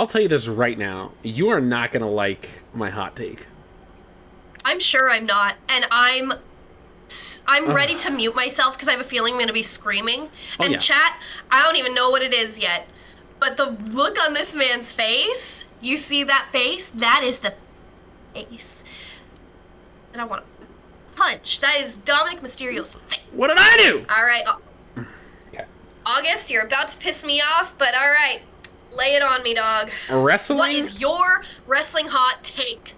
I'll tell you this right now. You are not going to like my hot take. I'm sure I'm not, and I'm ready to mute myself because I have a feeling I'm going to be screaming. And chat, I don't even know what it is yet, but the look on this man's face, you see that face? That is the face. And I want to punch. That is Dominic Mysterio's face. What did I do? All right. Okay. August, you're about to piss me off, but all right. Lay it on me, dog. Wrestling? What is your wrestling hot take?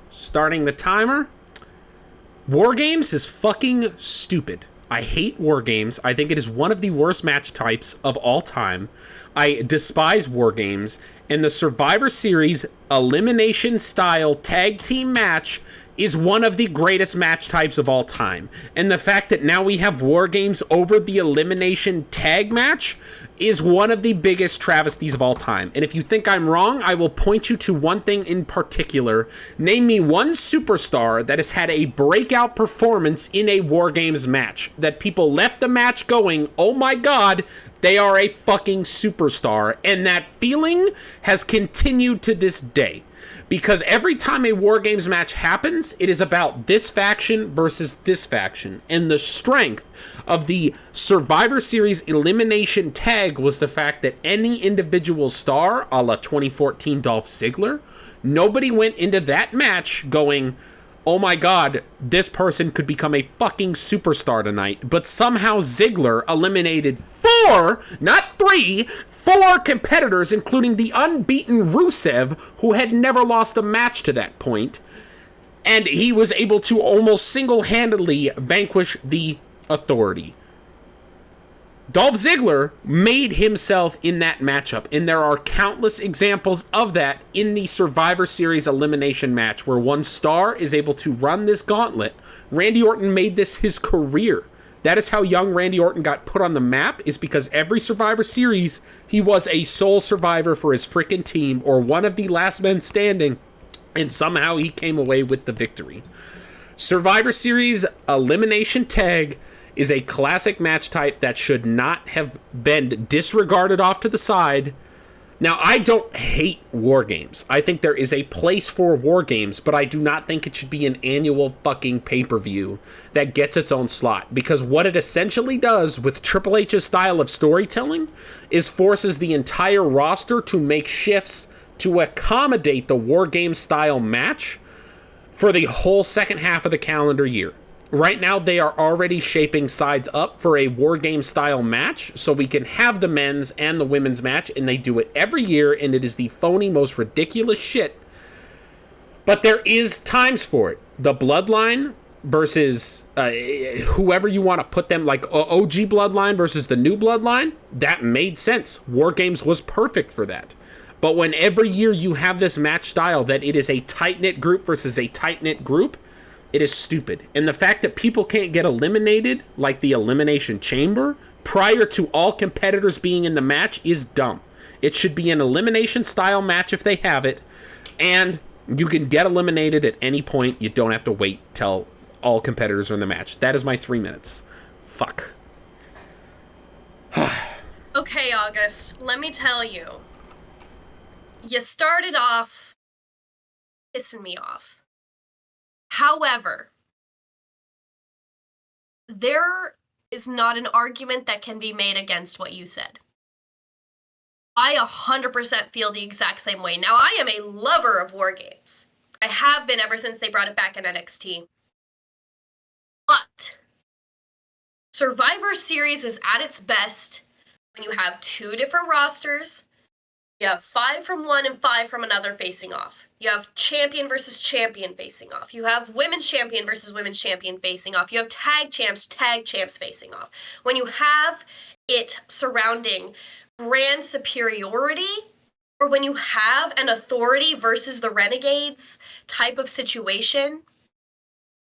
Starting the timer. War Games is fucking stupid. I hate War Games. I think it is one of the worst match types of all time. I despise War Games. And the Survivor Series elimination style tag team match is one of the greatest match types of all time. And the fact that now we have War Games over the elimination tag match is one of the biggest travesties of all time. And if you think I'm wrong, I will point you to one thing in particular. Name me one superstar that has had a breakout performance in a War Games match that people left the match going, oh my god, they are a fucking superstar. And that feeling has continued to this day. Because every time a War Games match happens, it is about this faction versus this faction. And the strength of the Survivor Series elimination tag was the fact that any individual star, a la 2014 Dolph Ziggler, nobody went into that match going, oh my god, this person could become a fucking superstar tonight. But somehow Ziggler eliminated 4, not 3, 4 competitors, including the unbeaten Rusev, who had never lost a match to that point. And he was able to almost single-handedly vanquish the Authority. Dolph Ziggler made himself in that matchup, and there are countless examples of that in the Survivor Series elimination match where one star is able to run this gauntlet. Randy Orton made this his career. That is how young Randy Orton got put on the map, is because every Survivor Series, he was a sole survivor for his freaking team or one of the last men standing, and somehow he came away with the victory. Survivor Series elimination tag is a classic match type that should not have been disregarded off to the side. Now, I don't hate War Games. I think there is a place for War Games, but I do not think it should be an annual fucking pay-per-view that gets its own slot. Because what it essentially does with Triple H's style of storytelling is forces the entire roster to make shifts to accommodate the War Games style match for the whole second half of the calendar year. Right now, they are already shaping sides up for a War Games style match, so we can have the men's and the women's match, and they do it every year, and it is the phony, most ridiculous shit. But there is times for it. The Bloodline versus whoever you want to put them, like OG Bloodline versus the new Bloodline, that made sense. War Games was perfect for that. But when every year you have this match style that it is a tight-knit group versus a tight-knit group, it is stupid. And the fact that people can't get eliminated, like the Elimination Chamber, prior to all competitors being in the match is dumb. It should be an elimination-style match if they have it, and you can get eliminated at any point. You don't have to wait till all competitors are in the match. That is my 3 minutes. Fuck. Okay, August, let me tell you. You started off pissing me off. However, there is not an argument that can be made against what you said. I 100% feel the exact same way. Now, I am a lover of War Games. I have been ever since they brought it back in NXT. But Survivor Series is at its best when you have 2 different rosters. You have 5 from one and 5 from another facing off. You have champion versus champion facing off. You have women's champion versus women's champion facing off. You have tag champs facing off. When you have it surrounding brand superiority, or when you have an Authority versus the Renegades type of situation,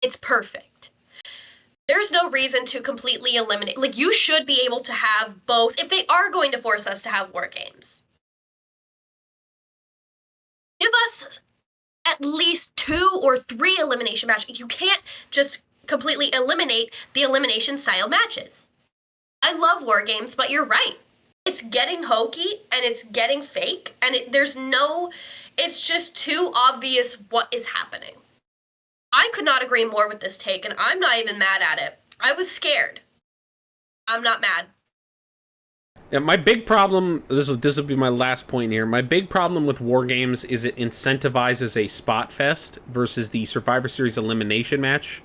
it's perfect. There's no reason to completely eliminate. Like, you should be able to have both if they are going to force us to have War Games. Give us at least 2 or 3 elimination matches. You can't just completely eliminate the elimination style matches. I love War Games, but you're right. it's getting hokey and it's getting fake, and it's just too obvious what is happening. I could not agree more with this take, and I'm not even mad at it. I was scared. I'm not mad. Yeah, my big problem, this will be my last point here. My big problem with War Games is it incentivizes a spot fest versus the Survivor Series elimination match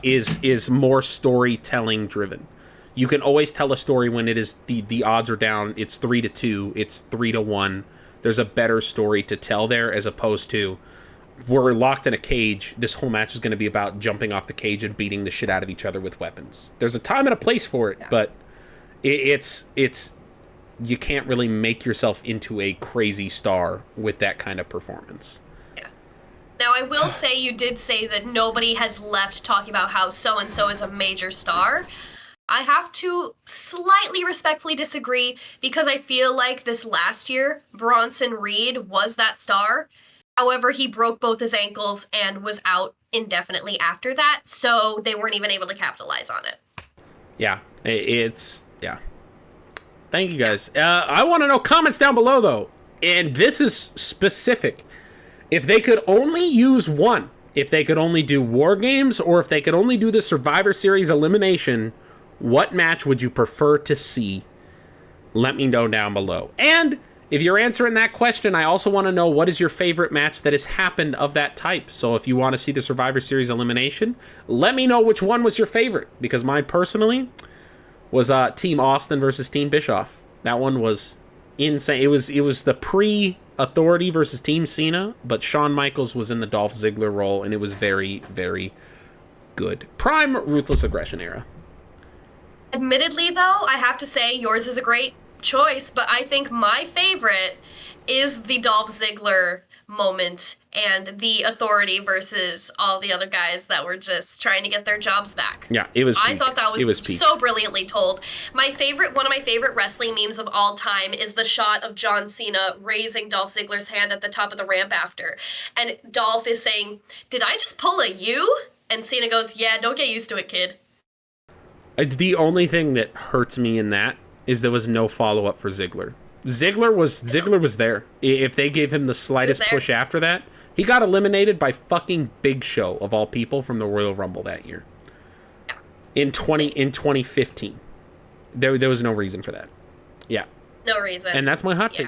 is more storytelling driven. You can always tell a story when it is the odds are down. It's 3-2. It's 3-1. There's a better story to tell there as opposed to we're locked in a cage. This whole match is going to be about jumping off the cage and beating the shit out of each other with weapons. There's a time and a place for it, but it's you can't really make yourself into a crazy star with that kind of performance. Yeah. Now, I will say you did say that nobody has left talking about how so-and-so is a major star. I have to slightly respectfully disagree because I feel like this last year, Bronson Reed was that star. However, he broke both his ankles and was out indefinitely after that, so they weren't even able to capitalize on it. Yeah, Thank you, guys. I want to know comments down below, though. And this is specific. If they could only use one, if they could only do War Games, or if they could only do the Survivor Series elimination, what match would you prefer to see? Let me know down below. And if you're answering that question, I also want to know what is your favorite match that has happened of that type. So if you want to see the Survivor Series elimination, let me know which one was your favorite. Because mine personally was Team Austin versus Team Bischoff. That one was insane. It was the pre-Authority versus Team Cena, but Shawn Michaels was in the Dolph Ziggler role, and it was very, very good. Prime Ruthless Aggression era. Admittedly, though, I have to say yours is a great choice, but I think my favorite is the Dolph Ziggler moment and the Authority versus all the other guys that were just trying to get their jobs back. Yeah, it was peak. I thought that was so brilliantly told. One of my favorite wrestling memes of all time is the shot of John Cena raising Dolph Ziggler's hand at the top of the ramp after. And Dolph is saying, "Did I just pull a U?" And Cena goes, "Yeah, don't get used to it, kid." The only thing that hurts me in that is there was no follow-up for Ziggler. Ziggler was there. If they gave him the slightest push after that, he got eliminated by fucking Big Show, of all people, from the Royal Rumble that year. Yeah. In 2015. There was no reason for that. Yeah. No reason. And that's my hot take.